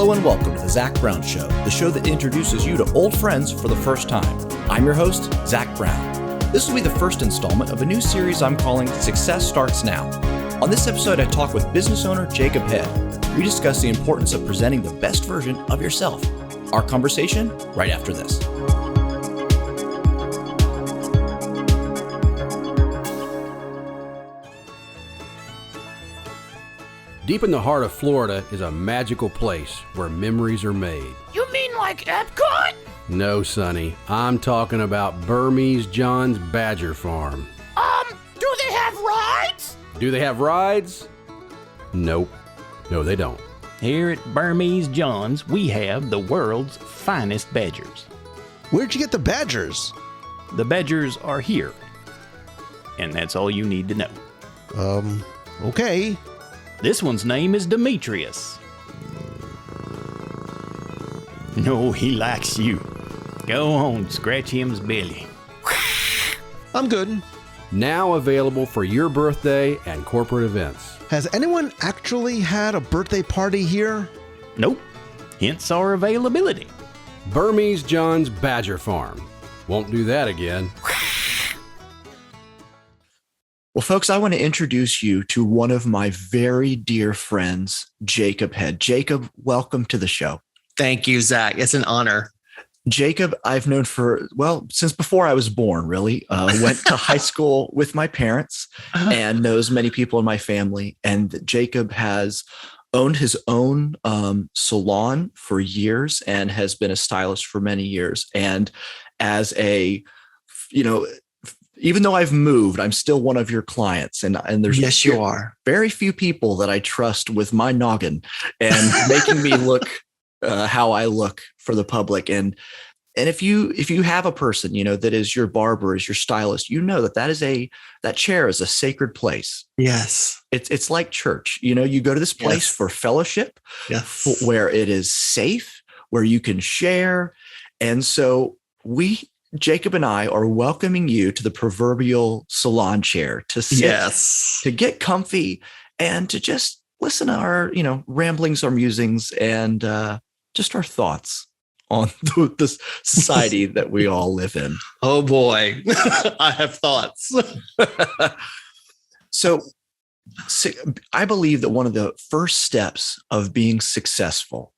Hello and welcome to the Zach Brown Show, the show that introduces you to old friends for the first time. I'm your host, Zach Brown. This will be the first installment of a new series I'm calling Success Starts Now. On this episode, I talk with business owner Jacob Head. We discuss the importance of presenting the best version of yourself. Our conversation right after this. Deep in the heart of Florida is a magical place where memories are made. You mean like Epcot? No, Sonny. I'm talking about Burmese John's Badger Farm. Do they have rides? Do they have rides? Nope. No, they don't. Here at Burmese John's, we have the world's finest badgers. Where'd you get the badgers? The badgers are here. And that's all you need to know. Okay. This one's name is Demetrius. No, he likes you. Go on, scratch him's belly. I'm good. Now available for your birthday and corporate events. Has anyone actually had a birthday party here? Nope. Hence our availability. Burmese John's Badger Farm. Won't do that again. Well, folks, I want to introduce you to one of my very dear friends, Jacob Head. Jacob, welcome to the show. Thank you, Zach. It's an honor. Jacob, I've known since before I was born, really. Went to high school with my parents and knows many people in my family. And Jacob has owned his own salon for years and has been a stylist for many years. And as even though I've moved, I'm still one of your clients. And there's yes, you are. Very few people that I trust with my noggin and making me look how I look for the public. And if you have a person, that is your barber, is your stylist, that chair is a sacred place. Yes. It's like church. You go to this place for fellowship, where it is safe, where you can share. And so Jacob and I are welcoming you to the proverbial salon chair to sit, to get comfy, and to just listen to our, ramblings, our musings, and just our thoughts on the society that we all live in. Oh boy, I have thoughts. So I believe that one of the first steps of being successful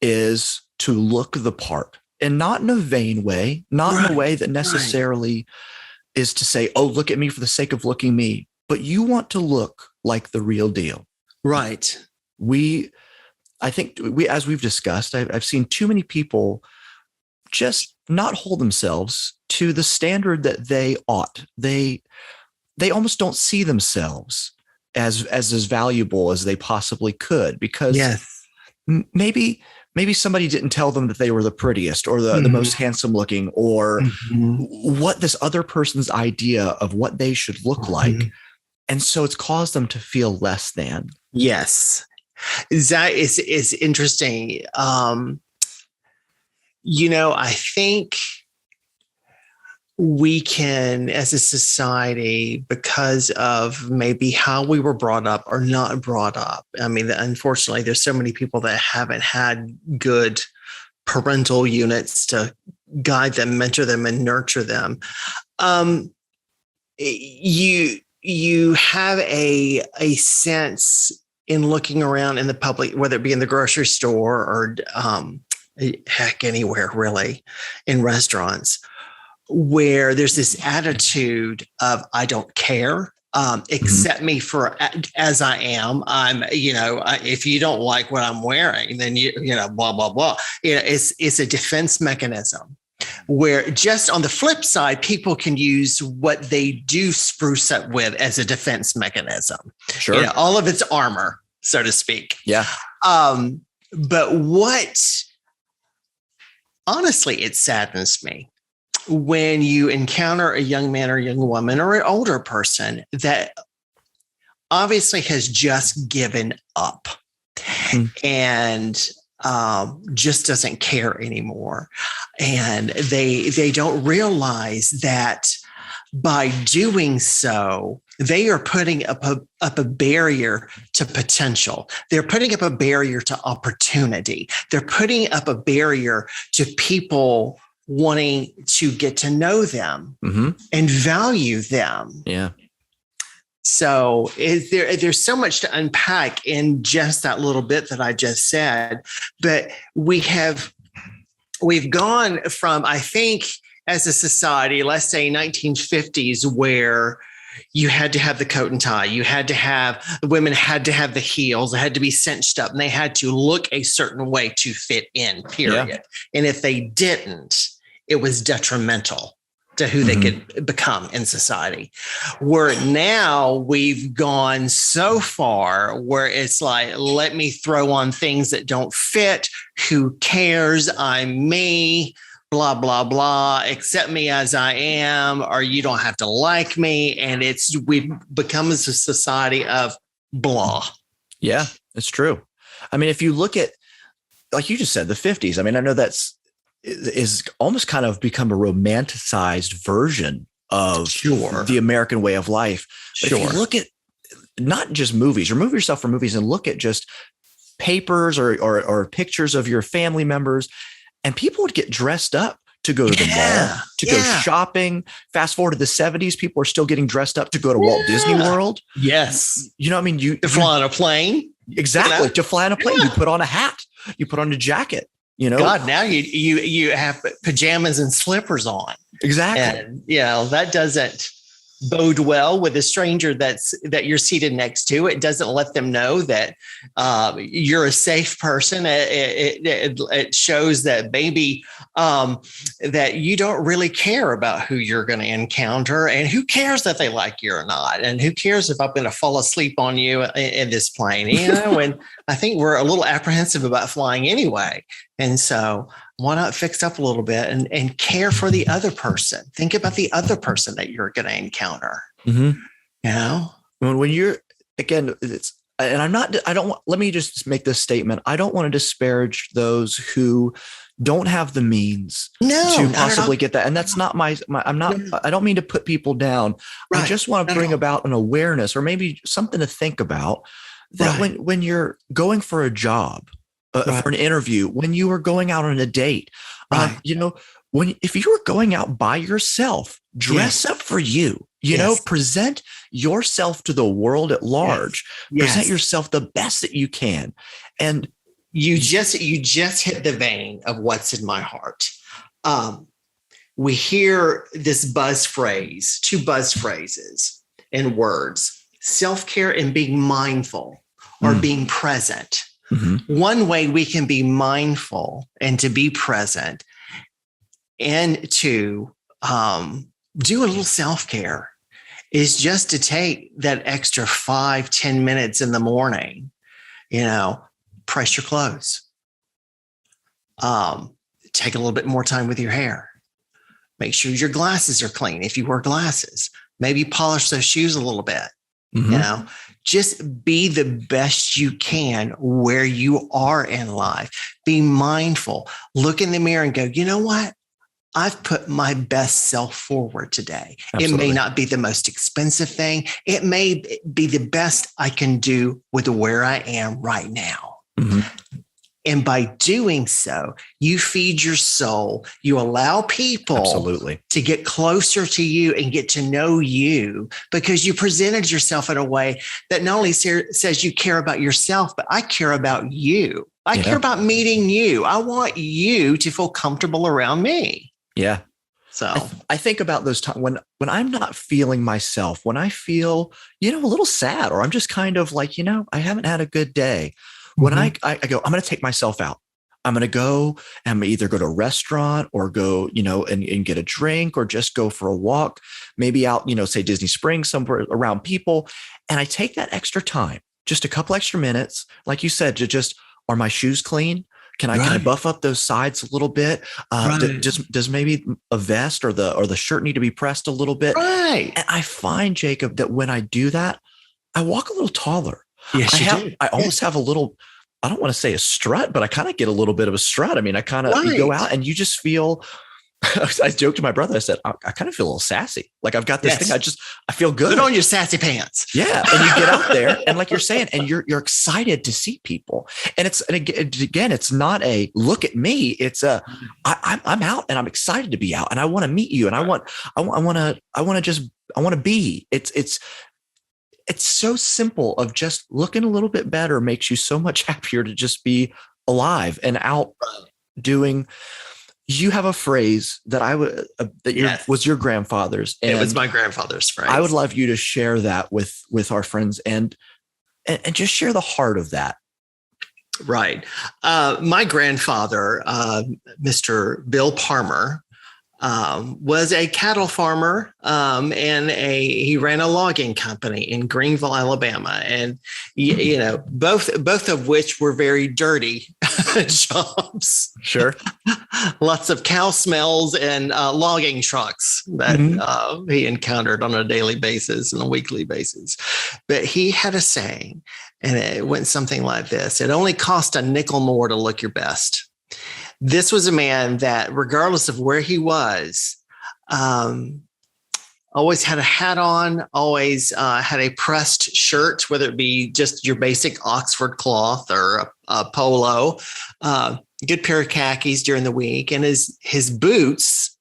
is to look the part. And not in a vain way, not in a way that necessarily is to say, oh, look at me for the sake of looking me. But you want to look like the real deal. Right. I think as we've discussed, I've seen too many people just not hold themselves to the standard that they ought. They almost don't see themselves as valuable as they possibly could, because maybe somebody didn't tell them that they were the prettiest or the most handsome looking, or what this other person's idea of what they should look like. And so it's caused them to feel less than. Yes. That is interesting. I think we can, as a society, because of maybe how we were brought up or not brought up. I mean, unfortunately, there's so many people that haven't had good parental units to guide them, mentor them, and nurture them. You have a sense in looking around in the public, whether it be in the grocery store or heck, anywhere really, in restaurants, where there's this attitude of, I don't care, accept me for as I am. I'm, if you don't like what I'm wearing, then blah, blah, blah. It's a defense mechanism, where just on the flip side, people can use what they do spruce up with as a defense mechanism. Sure. All of its armor, so to speak. Yeah. But honestly, it saddens me when you encounter a young man or young woman or an older person that obviously has just given up and just doesn't care anymore. And they don't realize that by doing so, they are putting up a barrier to potential. They're putting up a barrier to opportunity. They're putting up a barrier to people wanting to get to know them and value them. Yeah. So there's so much to unpack in just that little bit that I just said. But we've gone from, I think, as a society, let's say 1950s, where you had to have the coat and tie. The women had to have the heels. They had to be cinched up, and they had to look a certain way to fit in, period. Yeah. And if they didn't, it was detrimental to who they could become in society. Where now we've gone so far where it's like, let me throw on things that don't fit. Who cares? I'm me. Blah, blah, blah, accept me as I am, or you don't have to like me. And we've become a society of blah. Yeah, it's true. I mean, if you look at, like you just said, the 50s, I mean, I know is almost kind of become a romanticized version of the American way of life. But if you look at not just movies, remove yourself from movies and look at just papers or pictures of your family members. And people would get dressed up to go to the mall, to go shopping. Fast forward to the 70s, people are still getting dressed up to go to Walt Disney World. Yes. You know what I mean? To fly on a plane. Exactly. You know? To fly on a plane. You put on a hat. You put on a jacket. You know? God, now you have pajamas and slippers on. Exactly. And, that doesn't bode well with a stranger that you're seated next to. It doesn't let them know that you're a safe person. It shows that maybe that you don't really care about who you're going to encounter, and who cares if they like you or not, and who cares if I'm going to fall asleep on you in this plane. And I think we're a little apprehensive about flying anyway. And so why not fix up a little bit and care for the other person? Think about the other person that you're going to encounter. You know, when you're, again, let me just make this statement. I don't want to disparage those who don't have the means to possibly get that. And that's not I don't mean to put people down. Right. I just want to bring about an awareness, or maybe something to think about, that when you're going for a job, for an interview, when you are going out on a date, if you were going out by yourself, dress up for you, present yourself to the world at large, present yourself the best that you can. And you just hit the vein of what's in my heart. We hear this two buzz phrases and words: self-care and being mindful, or being present. One way we can be mindful and to be present and to do a little self-care is just to take that extra 5-10 minutes in the morning, press your clothes, take a little bit more time with your hair, make sure your glasses are clean. If you wear glasses, maybe polish those shoes a little bit, just be the best you can where you are in life. Be mindful, look in the mirror and go, you know what? I've put my best self forward today. Absolutely. It may not be the most expensive thing. It may be the best I can do with where I am right now. And by doing so, you feed your soul. You allow people to get closer to you and get to know you, because you presented yourself in a way that not only says you care about yourself, but I care about you. I care about meeting you. I want you to feel comfortable around me. Yeah. So I think about those times when I'm not feeling myself, when I feel, a little sad, or I'm just kind of like, I haven't had a good day. When I go, I'm going to take myself out. I'm going to go and either go to a restaurant or go, and get a drink, or just go for a walk, maybe out, say Disney Springs, somewhere around people. And I take that extra time, just a couple extra minutes, like you said, to just, are my shoes clean? Can I buff up those sides a little bit? Does maybe a vest or the shirt need to be pressed a little bit? Right. And I find, Jacob, that when I do that, I walk a little taller. Yes, I almost have a little, I don't want to say a strut, but I kind of get a little bit of a strut. I mean, I kind of you go out and you just feel I joked to my brother. I said, I kind of feel a little sassy. Like I've got this Yes. thing. I feel good. Put on your sassy pants. Yeah. And you get out there and like you're saying, and you're excited to see people. And again, it's not a look at me. It's I'm out and I'm excited to be out and I want to meet you. And I want to be. It's so simple of just looking a little bit better makes you so much happier to just be alive and out doing. You have a phrase that was your grandfather's. And it was my grandfather's phrase. I would love you to share that with our friends and just share the heart of that. Right. My grandfather, Mr. Bill Palmer, was a cattle farmer, and he ran a logging company in Greenville, Alabama, and both of which were very dirty jobs. Sure, lots of cow smells and logging trucks that he encountered on a daily basis and a weekly basis. But he had a saying, and it went something like this: "It only cost a nickel more to look your best." This was a man that, regardless of where he was, always had a hat on, always had a pressed shirt, whether it be just your basic Oxford cloth or a polo, good pair of khakis during the week. And his boots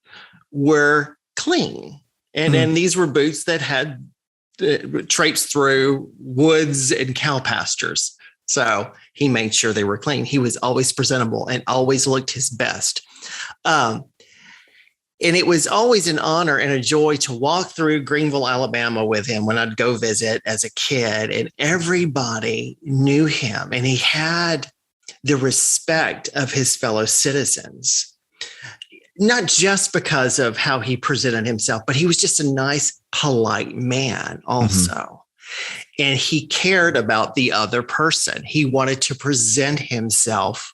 were clean. And these were boots that had traipsed through woods and cow pastures. So he made sure they were clean. He was always presentable and always looked his best. And it was always an honor and a joy to walk through Greenville, Alabama with him when I'd go visit as a kid. And everybody knew him and he had the respect of his fellow citizens. Not just because of how he presented himself, but he was just a nice, polite man also. And he cared about the other person. He wanted to present himself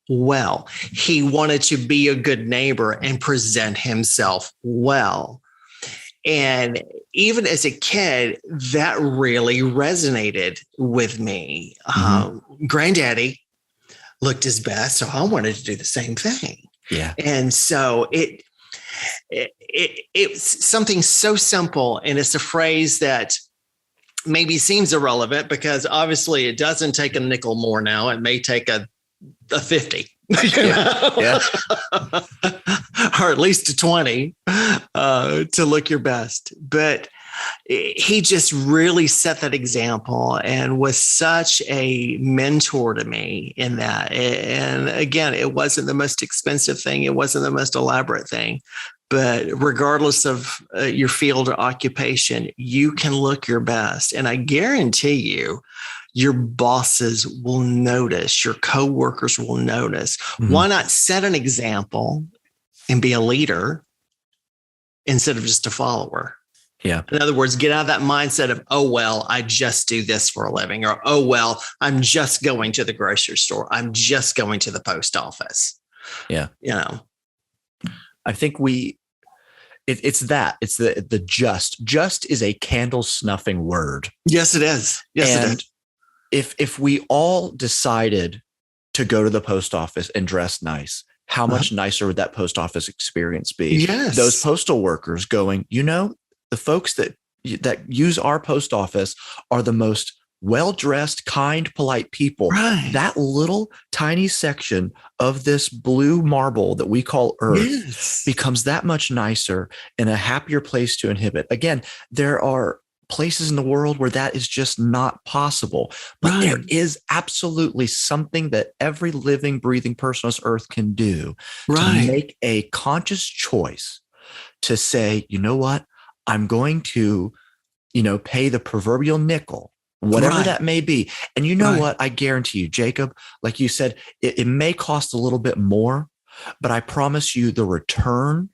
well. He wanted to be a good neighbor and present himself well. And even as a kid, that really resonated with me. Granddaddy looked his best, so I wanted to do the same thing. Yeah. And so it's something so simple, and it's a phrase that maybe seems irrelevant because obviously it doesn't take a nickel more now. It may take a 50, Yeah. or at least a 20 to look your best. But he just really set that example and was such a mentor to me in that. And again, it wasn't the most expensive thing. It wasn't the most elaborate thing. But regardless of your field or occupation, you can look your best. And I guarantee you, your bosses will notice, your coworkers will notice. Why not set an example and be a leader instead of just a follower? Yeah. In other words, get out of that mindset of, oh, well, I just do this for a living, or, oh, well, I'm just going to the grocery store. I'm just going to the post office. Yeah. You know, I think it's the just is a candle snuffing word. Yes, it is. Yes, and it is. If we all decided to go to the post office and dress nice, how much nicer would that post office experience be? Yes. Those postal workers going, the folks that use our post office are the most well-dressed, kind, polite people. Right. That little tiny section of this blue marble that we call Earth becomes that much nicer and a happier place to inhabit. Again, there are places in the world where that is just not possible, but there is absolutely something that every living, breathing person on this earth can do to make a conscious choice to say, you know what? I'm going to, pay the proverbial nickel, whatever that may be. And you know what? I guarantee you, Jacob, like you said, it may cost a little bit more, but I promise you the return,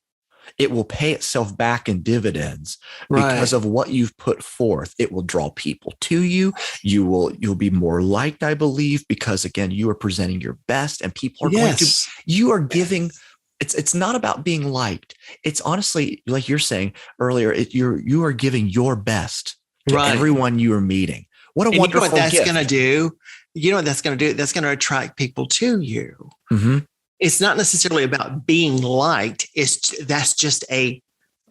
it will pay itself back in dividends because of what you've put forth. It will draw people to you. You'll be more liked, I believe, because again, you are presenting your best and people are going to, you are giving. It's not about being liked. It's honestly, like you're saying earlier, you are giving your best to everyone you are meeting. What a wonderful gift. That's going to do? You know what that's going to do? That's going to attract people to you. it's not necessarily about being liked. That's just a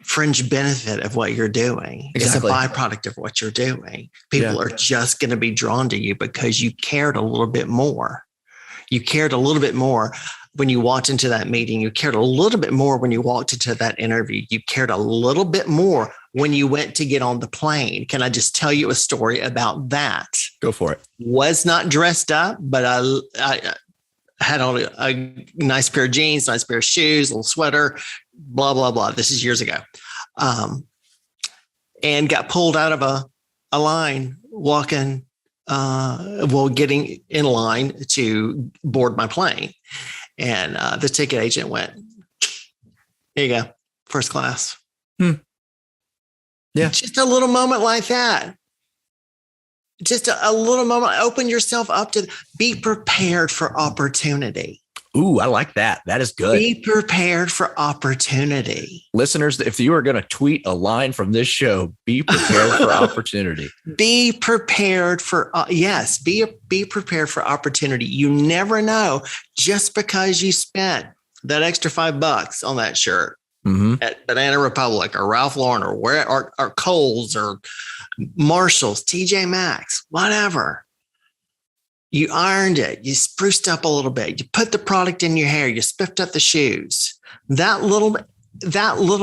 fringe benefit of what you're doing. Exactly. It's a byproduct of what you're doing. People are just going to be drawn to you because you cared a little bit more. You cared a little bit more when you walked into that meeting. You cared a little bit more when you walked into that interview. You cared a little bit more when you went to get on the plane. Can I just tell you a story about that? Go for it. Was not dressed up, but I had on a nice pair of jeans, nice pair of shoes, a little sweater, blah, blah, blah. This is years ago. And got pulled out of a line walking, getting in line to board my plane. And the ticket agent went, "Here you go, first class." Yeah. Just a little moment like that. Just a little moment. Open yourself up to be prepared for opportunity. Ooh, I like that. That is good. Be prepared for opportunity. Listeners, if you are going to tweet a line from this show, be prepared for opportunity. Be prepared for, be prepared for opportunity. You never know, just because you spent that extra $5 on that shirt at Banana Republic or Ralph Lauren or Kohl's or Marshall's, TJ Maxx, whatever. You ironed it. You spruced up a little bit. You put the product in your hair. You spiffed up the shoes. That little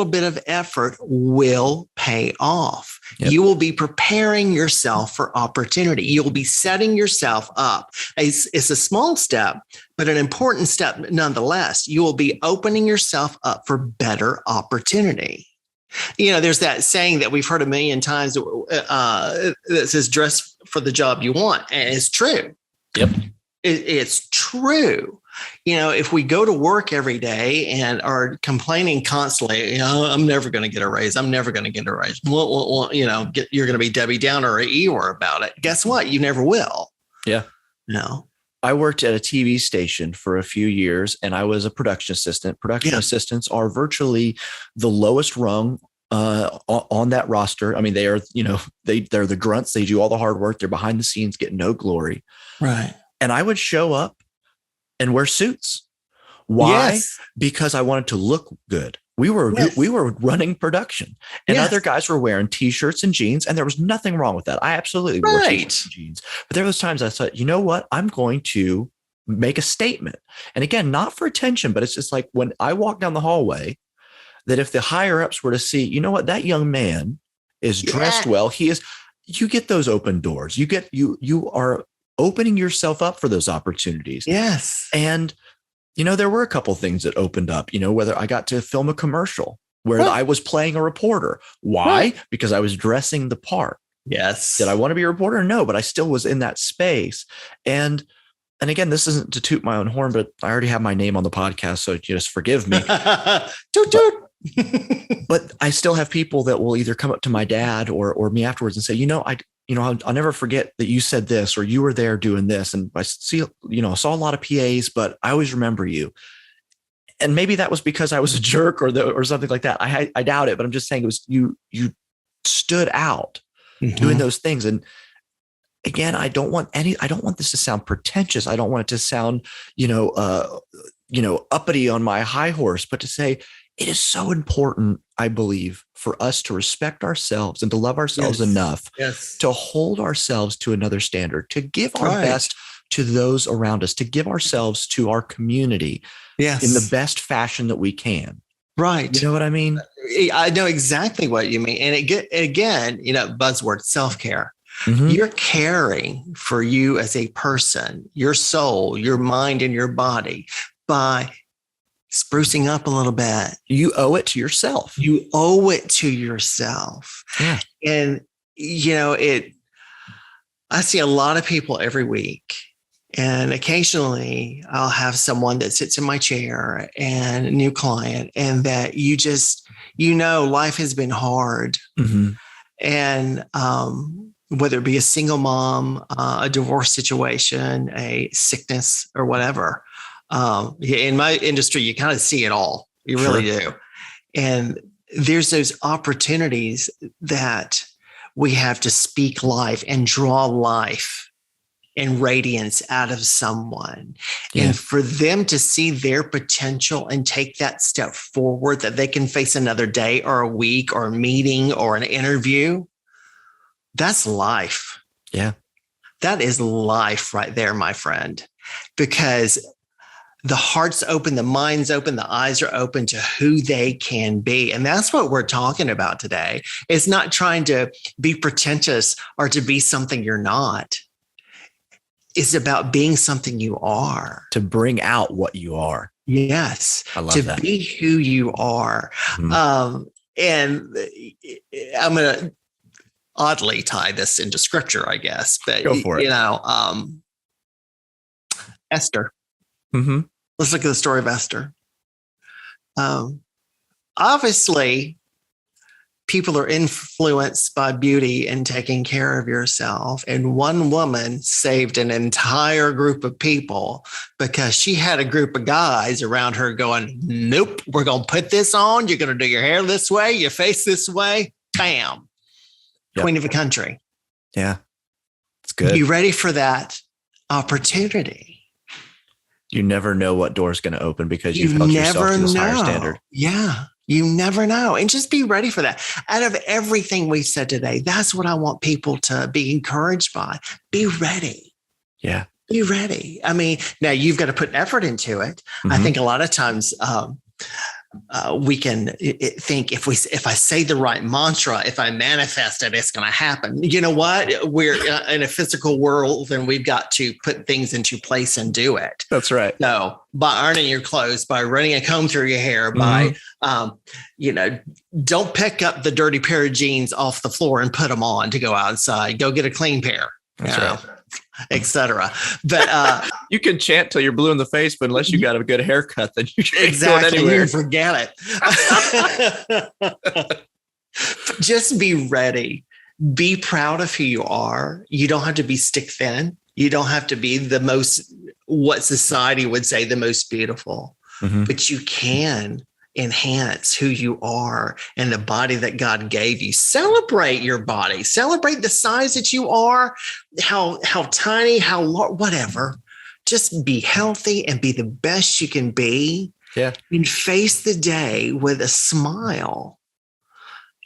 bit of effort will pay off. Yep. You will be preparing yourself for opportunity. You will be setting yourself up. It's a small step, but an important step nonetheless. You will be opening yourself up for better opportunity. You know, there's that saying that we've heard a million times that says, "Dress for the job you want," and it's true. Yep. It's true. You know, if we go to work every day and are complaining constantly, "I'm never going to get a raise. I'm never going to get a raise." Well, you're going to be Debbie Downer or Eeyore about it. Guess what? You never will. Yeah. No. I worked at a TV station for a few years and I was a production assistant. Production assistants are virtually the lowest rung on that roster. I mean, they are, they're the grunts. They do all the hard work. They're behind the scenes, getting no glory. Right. And I would show up and wear suits. Why? Yes. Because I wanted to look good. We were running production and other guys were wearing t-shirts and jeans, and there was nothing wrong with that. I absolutely wore t-shirts and jeans. But there was times I thought, you know what? I'm going to make a statement. And again, not for attention, but it's just like when I walk down the hallway, that if the higher ups were to see, you know what, that young man is dressed well. You get those open doors. You are opening yourself up for those opportunities. Yes. And, there were a couple of things that opened up, whether I got to film a commercial where I was playing a reporter. Why? Because I was dressing the part. Yes. Did I want to be a reporter? No, but I still was in that space. And again, this isn't to toot my own horn, but I already have my name on the podcast, so just forgive me. Toot toot. But I still have people that will either come up to my dad or me afterwards and say, I'll never forget that you said this, or you were there doing this. And I saw a lot of PAs, but I always remember you. And maybe that was because I was a jerk or something like that. I doubt it, but I'm just saying it was you stood out doing those things. And again, I don't want this to sound pretentious. I don't want it to sound, uppity on my high horse, but to say it is so important, I believe, for us to respect ourselves and to love ourselves enough to hold ourselves to another standard, to give our best to those around us, to give ourselves to our community in the best fashion that we can. Right. You know what I mean? I know exactly what you mean. And again, buzzword, self-care. Mm-hmm. You're caring for you as a person, your soul, your mind, and your body by sprucing up a little bit. You owe it to yourself. You owe it to yourself. Yeah. And, I see a lot of people every week, and occasionally I'll have someone that sits in my chair and a new client, and that life has been hard. Mm-hmm. And, whether it be a single mom, a divorce situation, a sickness, or whatever. In my industry, you kind of see it all. You really do. And there's those opportunities that we have to speak life and draw life and radiance out of someone. Yeah. And for them to see their potential and take that step forward, that they can face another day or a week or a meeting or an interview, that's life. Yeah. That is life right there, my friend, because the heart's open, the mind's open, the eyes are open to who they can be. And that's what we're talking about today. It's not trying to be pretentious or to be something you're not. It's about being something you are. To bring out what you are. Yes. I love to that. be who you are. Mhm. And I'm going to oddly tie this into scripture, I guess. But, Go for it. Esther. Mm-hmm. Let's look at the story of Esther. Obviously, people are influenced by beauty and taking care of yourself. And one woman saved an entire group of people because she had a group of guys around her going, nope, we're going to put this on. You're going to do your hair this way, your face this way. Bam. Yep. Queen of a country. Yeah. It's good. You ready for that opportunity? You never know what door is going to open because you've held yourself to this higher standard. Yeah, you never know. And just be ready for that. Out of everything we said today, that's what I want people to be encouraged by. Be ready. Yeah. Be ready. I mean, now you've got to put effort into it. I Mhm. think a lot of times we can think if I say the right mantra, if I manifest it, it's going to happen. You know what? We're in a physical world and we've got to put things into place and do it. That's right. So by ironing your clothes, by running a comb through your hair, by, don't pick up the dirty pair of jeans off the floor and put them on to go outside. Go get a clean pair. That's right. Etc. But you can chant till you're blue in the face, but unless you got a good haircut, then you can't exactly, go anywhere. you forget it. Just be ready. Be proud of who you are. You don't have to be stick thin. You don't have to be the most, what society would say, the most beautiful, Mhm. but you can enhance who you are and the body that God gave you. Celebrate your body. Celebrate the size that you are, how tiny, how large, whatever. Just be healthy and be the best you can be. Yeah. And face the day with a smile.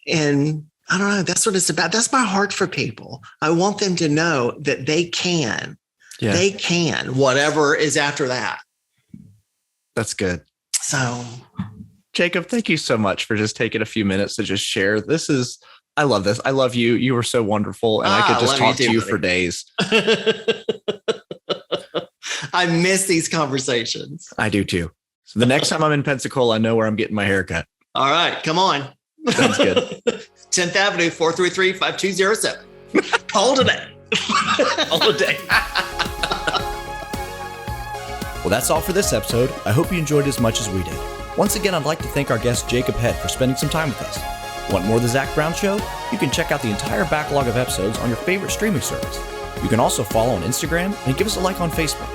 And I don't know, that's what it's about. That's my heart for people. I want them to know that they can. Yeah. They can, whatever is after that. That's good. So Jacob, thank you so much for just taking a few minutes to just share. I love this. I love you. You were so wonderful. And I could just talk to you for days. I miss these conversations. I do too. So the next time I'm in Pensacola, I know where I'm getting my haircut. All right, come on. Sounds good. 10th Avenue, 433-5207. Call today. All the day. Well, that's all for this episode. I hope you enjoyed as much as we did. Once again, I'd like to thank our guest Jacob Head for spending some time with us. Want more of The Zach Brown Show? You can check out the entire backlog of episodes on your favorite streaming service. You can also follow on Instagram and give us a like on Facebook.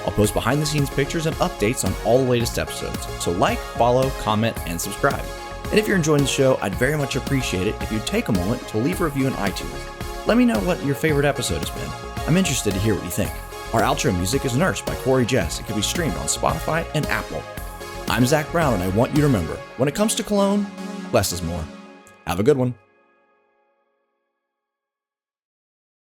I'll post behind-the-scenes pictures and updates on all the latest episodes, so like, follow, comment, and subscribe. And if you're enjoying the show, I'd very much appreciate it if you'd take a moment to leave a review on iTunes. Let me know what your favorite episode has been. I'm interested to hear what you think. Our outro music is Nurse by Corey Jess and can be streamed on Spotify and Apple. I'm Zach Brown, and I want you to remember, when it comes to cologne, less is more. Have a good one.